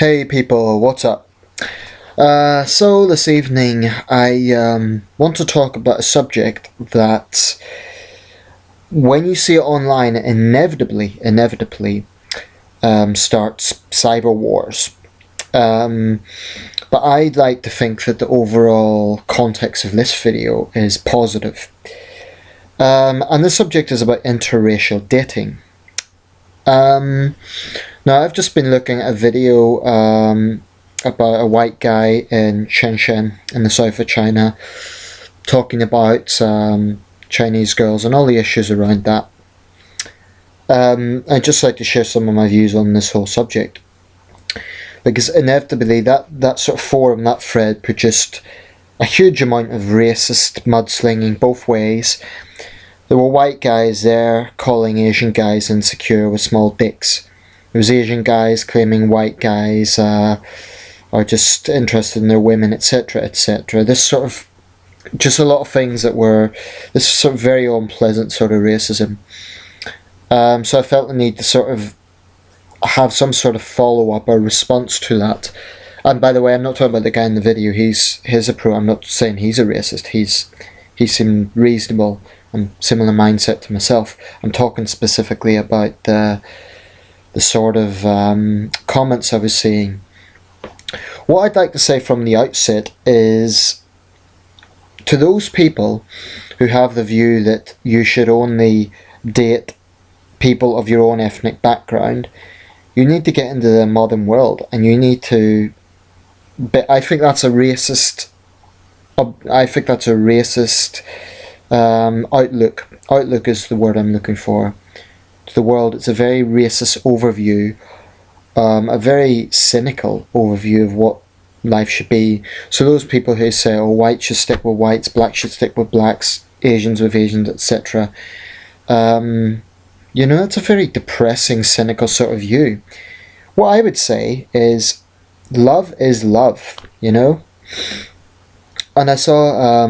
Hey people, what's up? So this evening I want to talk about a subject that when you see it online inevitably starts cyber wars. But I'd like to think that the overall context of this video is positive. And the subject is about interracial dating. Now I've just been looking at a video about a white guy in Shenzhen in the south of China talking about Chinese girls and all the issues around that. I'd just like to share some of my views on this whole subject, because inevitably that sort of forum, that thread, produced a huge amount of racist mudslinging both ways. There were white guys there calling Asian guys insecure with small dicks. There was Asian guys claiming white guys are just interested in their women, etc, etc. This sort of, just a lot of things that were, this sort of very unpleasant sort of racism. So I felt the need to sort of have some sort of follow-up or response to that. And by the way, I'm not talking about the guy in the video. He's a pro. I'm not saying he's a racist. He seemed reasonable and similar mindset to myself. I'm talking specifically about the sort of comments I was seeing. What I'd like to say from the outset is, to those people who have the view that you should only date people of your own ethnic background, you need to get into the modern world, and you need to. But I think that's a racist. Outlook. Outlook is the word I'm looking for. To the world, it's a very racist overview, a very cynical overview of what life should be. So those people who say, "Oh, whites should stick with whites, blacks should stick with blacks, Asians with Asians, etc." It's a very depressing, cynical sort of view. What I would say is, love is love, And I saw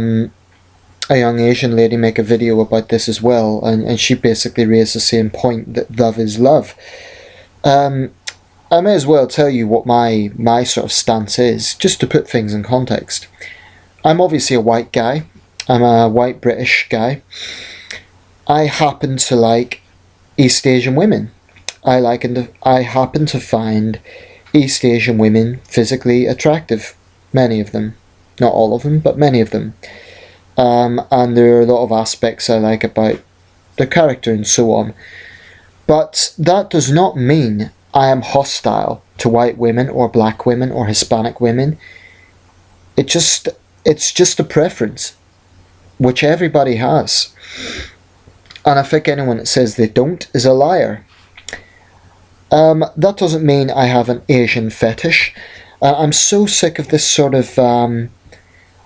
a young Asian lady make a video about this as well, and she basically raised the same point, that love is love. I may as well tell you what my sort of stance is, just to put things in context. I'm obviously a white guy. I'm a white British guy. I happen to like East Asian women. I happen to find East Asian women physically attractive. Many of them. Not all of them, but many of them. And there are a lot of aspects I like about their character and so on. But that does not mean I am hostile to white women or black women or Hispanic women. It's just a preference, which everybody has. And I think anyone that says they don't is a liar. That doesn't mean I have an Asian fetish. I'm so sick of this sort of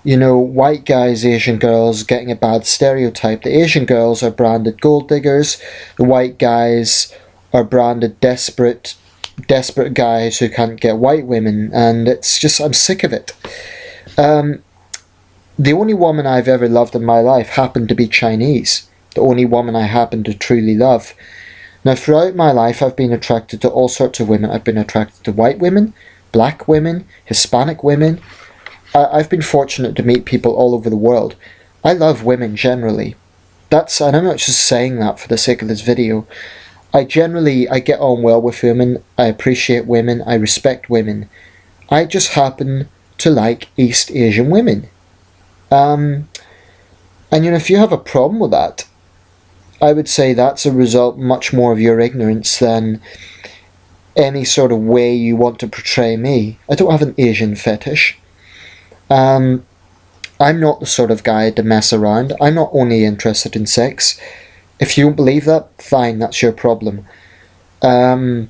white guys, Asian girls getting a bad stereotype. The Asian girls are branded gold diggers. The white guys are branded desperate guys who can't get white women. And it's just, I'm sick of it. The only woman I've ever loved in my life happened to be Chinese. The only woman I happen to truly love. Now, throughout my life, I've been attracted to all sorts of women. I've been attracted to white women, black women, Hispanic women. I've been fortunate to meet people all over the world. I love women generally. And I'm not just saying that for the sake of this video. I get on well with women. I appreciate women. I respect women. I just happen to like East Asian women. And if you have a problem with that, I would say that's a result much more of your ignorance than any sort of way you want to portray me. I don't have an Asian fetish. I'm not the sort of guy to mess around. I'm not only interested in sex. If you don't believe that, fine, that's your problem. And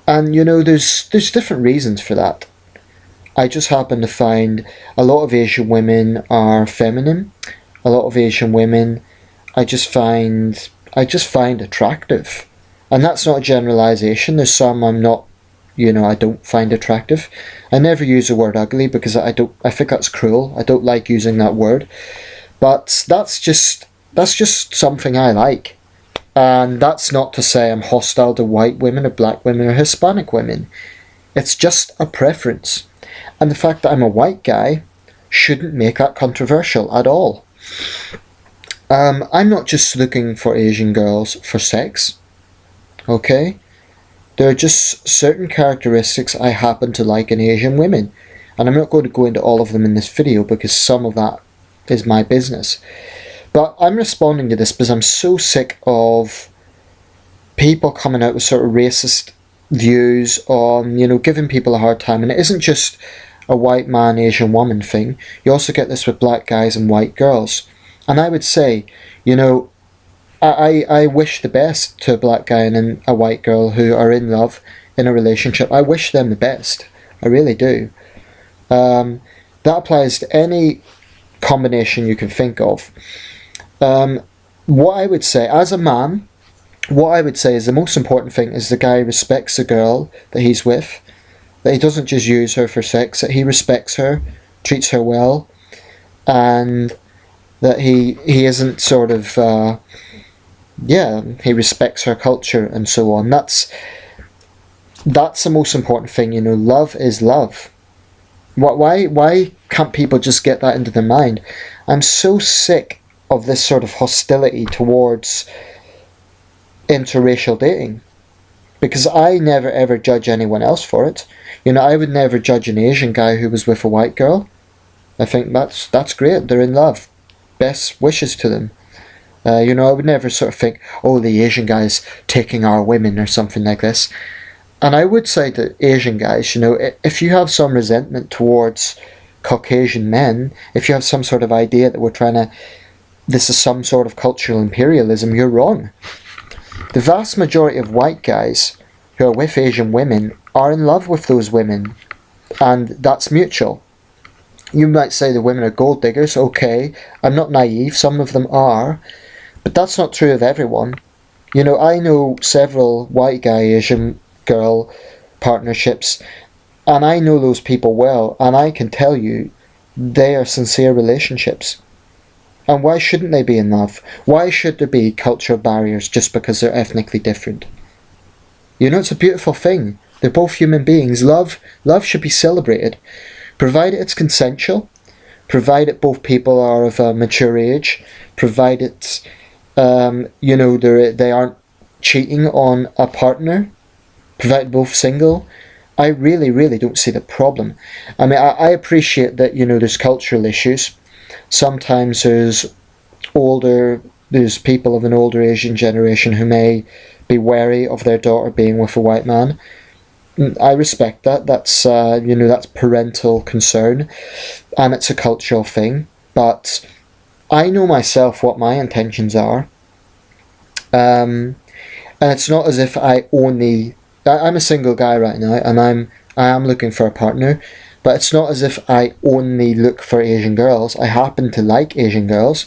there's different reasons for that. I just happen to find a lot of Asian women are feminine. A lot of Asian women I just find attractive. And that's not a generalization. There's some I'm not, I don't find attractive. I never use the word ugly because I think that's cruel. I don't like using that word. But that's just something I like. And that's not to say I'm hostile to white women or black women or Hispanic women. It's just a preference. And the fact that I'm a white guy shouldn't make that controversial at all. I'm not just looking for Asian girls for sex, okay? There are just certain characteristics I happen to like in Asian women. And I'm not going to go into all of them in this video because some of that is my business. But I'm responding to this because I'm so sick of people coming out with sort of racist views on, giving people a hard time. And it isn't just a white man, Asian woman thing. You also get this with black guys and white girls. And I would say, I wish the best to a black guy and a white girl who are in love in a relationship. I wish them the best. I really do. That applies to any combination you can think of. What I would say, as a man, what I would say is the most important thing is the guy respects the girl that he's with, that he doesn't just use her for sex, that he respects her, treats her well, and that he isn't sort of, he respects her culture and so on. That's the most important thing, love is love. Why can't people just get that into their mind? I'm so sick of this sort of hostility towards interracial dating, because I never ever judge anyone else for it. I would never judge an Asian guy who was with a white girl. I think that's great. They're in love. Best wishes to them. I would never sort of think, oh, the Asian guy's taking our women or something like this. And I would say to Asian guys, if you have some resentment towards Caucasian men, if you have some sort of idea that this is some sort of cultural imperialism, you're wrong. The vast majority of white guys who are with Asian women are in love with those women, and that's mutual. You might say the women are gold diggers, okay, I'm not naive, some of them are, but that's not true of everyone. I know several white guy, Asian girl partnerships, and I know those people well, and I can tell you they are sincere relationships. And why shouldn't they be in love? Why should there be cultural barriers just because they're ethnically different? It's a beautiful thing. They're both human beings. Love should be celebrated, provided it's consensual, provided both people are of a mature age, provided they aren't cheating on a partner, provided both single. I really, really don't see the problem. I mean, I appreciate that, there's cultural issues. Sometimes there's people of an older Asian generation who may be wary of their daughter being with a white man. I respect that. That's parental concern, and it's a cultural thing. But I know myself what my intentions are, and it's not as if I'm a single guy right now, and I am looking for a partner. But it's not as if I only look for Asian girls. I happen to like Asian girls.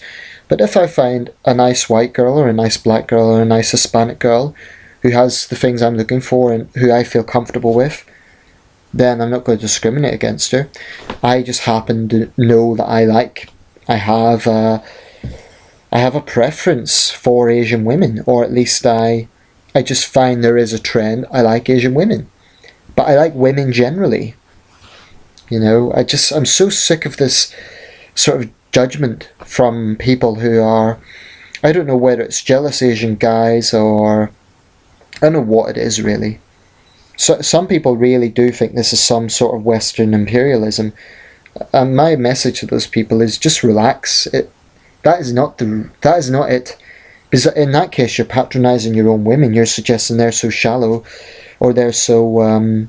But if I find a nice white girl or a nice black girl or a nice Hispanic girl who has the things I'm looking for and who I feel comfortable with, then I'm not going to discriminate against her. I just happen to know that I have a preference for Asian women, or at least I just find there is a trend. I like Asian women. But I like women generally. I'm so sick of this sort of judgment from people who are, I don't know whether it's jealous Asian guys or, I don't know what it is really. So some people really do think this is some sort of Western imperialism. And my message to those people is just relax. That is not it. Because in that case you're patronising your own women. You're suggesting they're so shallow, or they're so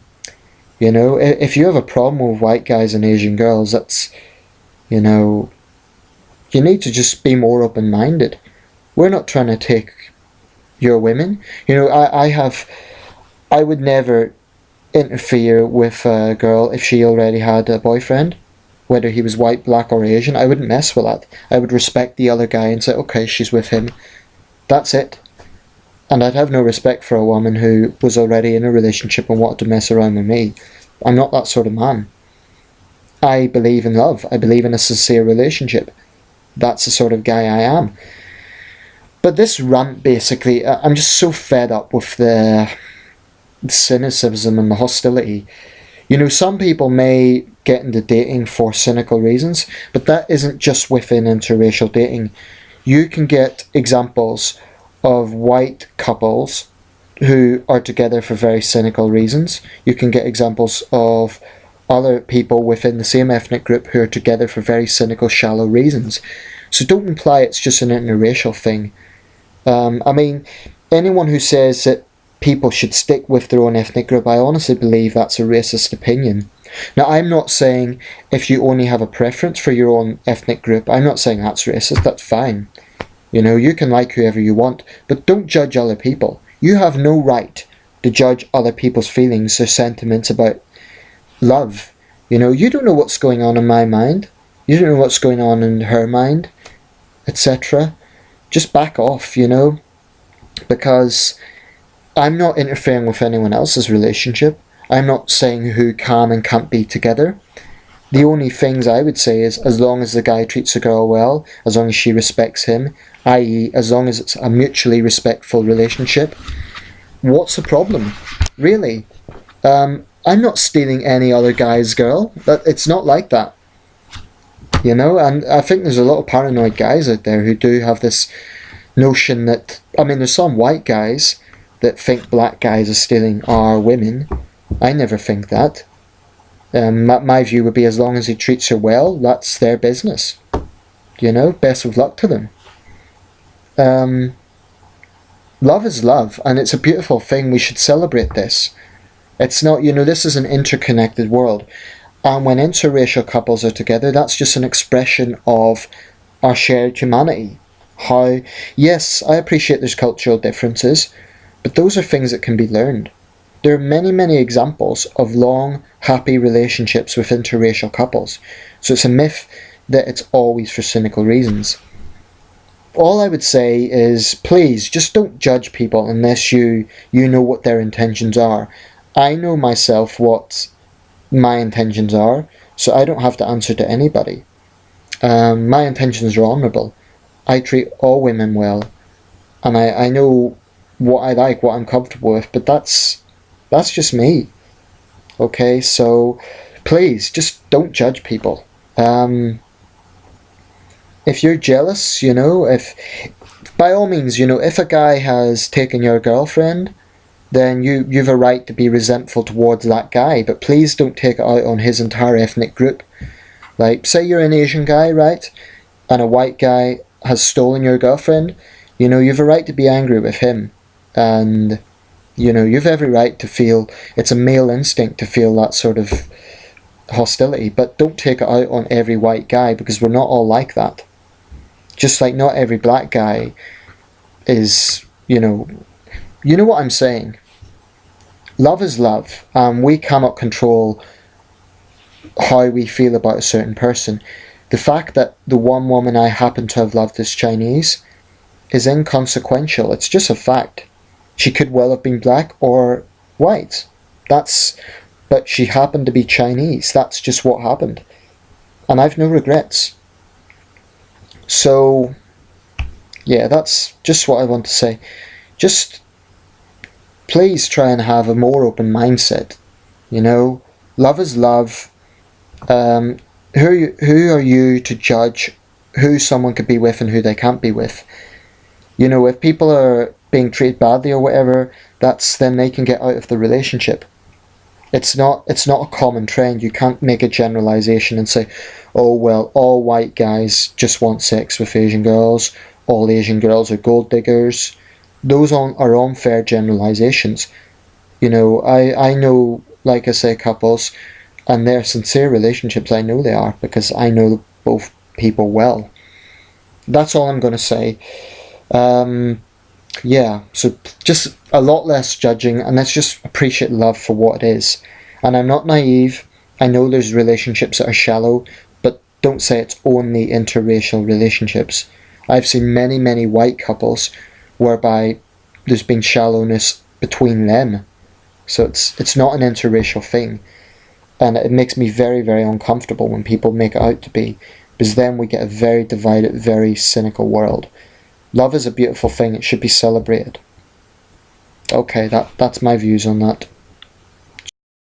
if you have a problem with white guys and Asian girls, that's, you need to just be more open-minded. We're not trying to take your women. I would never interfere with a girl if she already had a boyfriend, whether he was white, black or Asian. I wouldn't mess with that. I would respect the other guy and say, okay, she's with him. That's it. And I'd have no respect for a woman who was already in a relationship and wanted to mess around with me. I'm not that sort of man. I believe in love. I believe in a sincere relationship. That's the sort of guy I am. But this rant, basically, I'm just so fed up with the cynicism and the hostility. You know, some people may get into dating for cynical reasons, but that isn't just within interracial dating. You can get examples of white couples who are together for very cynical reasons. You can get examples of other people within the same ethnic group who are together for very cynical, shallow reasons. So don't imply it's just an interracial thing. I mean, anyone who says that people should stick with their own ethnic group, I honestly believe that's a racist opinion. Now, I'm not saying if you only have a preference for your own ethnic group, I'm not saying that's racist, that's fine. You know, you can like whoever you want, but don't judge other people. You have no right to judge other people's feelings or sentiments about love. You know, you don't know what's going on in my mind. You don't know what's going on in her mind, etc. Just back off, you know, because I'm not interfering with anyone else's relationship. I'm not saying who can and can't be together. The only things I would say is, as long as the guy treats the girl well, as long as she respects him, i.e. as long as it's a mutually respectful relationship, what's the problem? Really? I'm not stealing any other guy's girl. It's not like that. You know, and I think there's a lot of paranoid guys out there who do have this notion that, I mean, there's some white guys that think black guys are stealing our women. I never think that. My view would be, as long as he treats her well, that's their business. You know, best of luck to them. Love is love, and it's a beautiful thing. We should celebrate this. It's not, you know, this is an interconnected world. And when interracial couples are together, that's just an expression of our shared humanity. How, yes, I appreciate there's cultural differences, but those are things that can be learned. There are many, many examples of long, happy relationships with interracial couples. So it's a myth that it's always for cynical reasons. All I would say is, please, just don't judge people unless you know what their intentions are. I know myself what my intentions are, so I don't have to answer to anybody. My intentions are honourable. I treat all women well, and I know what I like, what I'm comfortable with, but that's just me. Okay, so please, just don't judge people. If you're jealous, you know, by all means, you know, if a guy has taken your girlfriend, then you've a right to be resentful towards that guy, but please don't take it out on his entire ethnic group. Like, say you're an Asian guy, right, and a white guy has stolen your girlfriend, you know, you've a right to be angry with him, and, you know, you've every right to feel, it's a male instinct to feel that sort of hostility, but don't take it out on every white guy, because we're not all like that. Just like not every black guy is, you know what I'm saying. Love is love, and we cannot control how we feel about a certain person. The fact that the one woman I happen to have loved is Chinese is inconsequential. It's just a fact. She could well have been black or white. But she happened to be Chinese. That's just what happened. And I've no regrets. So, yeah, that's just what I want to say. Just please try and have a more open mindset. You know, love is love. Who are you to judge who someone could be with and who they can't be with? You know, if people are being treated badly or whatever, then they can get out of the relationship. It's not a common trend. You can't make a generalization and say, oh well, all white guys just want sex with Asian girls, all Asian girls are gold diggers. Those are unfair generalizations. You know, I know, like I say, couples, and they're sincere relationships. I know they are, because I know both people well. That's all I'm going to say. Yeah, so just a lot less judging, and let's just appreciate love for what it is. And I'm not naive. I know there's relationships that are shallow, but don't say it's only interracial relationships. I've seen many, many white couples whereby there's been shallowness between them. So it's not an interracial thing. And it makes me very, very uncomfortable when people make it out to be, because then we get a very divided, very cynical world. Love is a beautiful thing. It should be celebrated. Okay, that's my views on that.